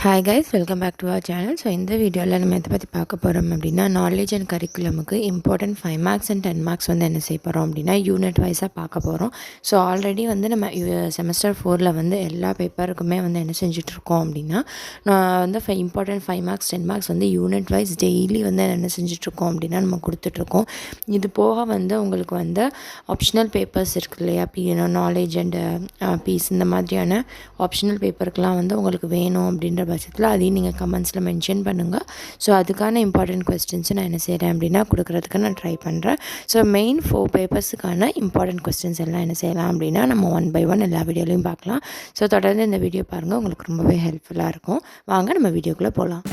Hi guys, welcome back to our channel. So இந்த வீடியோவில் நம்ம எதை பற்றி பார்க்க போகிறோம் அப்படின்னா, நாலேஜ் அண்ட் கரிக்குலமுக்கு இம்பார்ட்டன்ட் 5 மார்க்ஸ் அண்ட் 10 மார்க்ஸ் வந்து என்ன செய்ய போகிறோம் அப்படின்னா யூனிட் வைஸாக பார்க்க போகிறோம். ஸோ ஆல்ரெடி வந்து நம்ம செமஸ்டர் 4ல் வந்து எல்லா பேப்பருக்குமே வந்து என்ன செஞ்சிட்ருக்கோம் அப்படின்னா, நான் வந்து இம்பார்ட்டன்ட் 5 மார்க்ஸ் 10 மார்க்ஸ் வந்து யூனிட் வைஸ் டெய்லி வந்து என்ன செஞ்சிட்ருக்கோம் அப்படின்னா நம்ம கொடுத்துட்ருக்கோம். இது போக வந்து உங்களுக்கு வந்து ஆப்ஷனல் பேப்பர்ஸ் இருக்குது இல்லையா, நாலேஜ் அண்டு பீஸ் இந்த மாதிரியான ஆப்ஷனல் பேப்பருக்கெலாம் வந்து உங்களுக்கு வேணும் அப்படின்ற பட்சத்தில் அதையும் நீங்கள் கமெண்ட்ஸில் மென்ஷன் பண்ணுங்கள். ஸோ அதுக்கான இம்பார்ட்டன்ட் கொஸ்டின்ஸை நான் என்ன செய்கிறேன் அப்படின்னா கொடுக்குறதுக்கு நான் ட்ரை பண்ணுறேன். ஸோ மெயின் 4 பேப்பர்ஸுக்கான இம்பார்ட்டன்ட் கொஸ்டின்ஸ் எல்லாம் என்ன செய்யலாம் அப்படின்னா நம்ம 1 by 1 எல்லா வீடியோலையும் பார்க்கலாம். ஸோ தொடர்ந்து இந்த வீடியோ பாருங்கள், உங்களுக்கு ரொம்பவே ஹெல்ப்ஃபுல்லாக இருக்கும். வாங்க நம்ம வீடியோக்குள்ளே போகலாம்.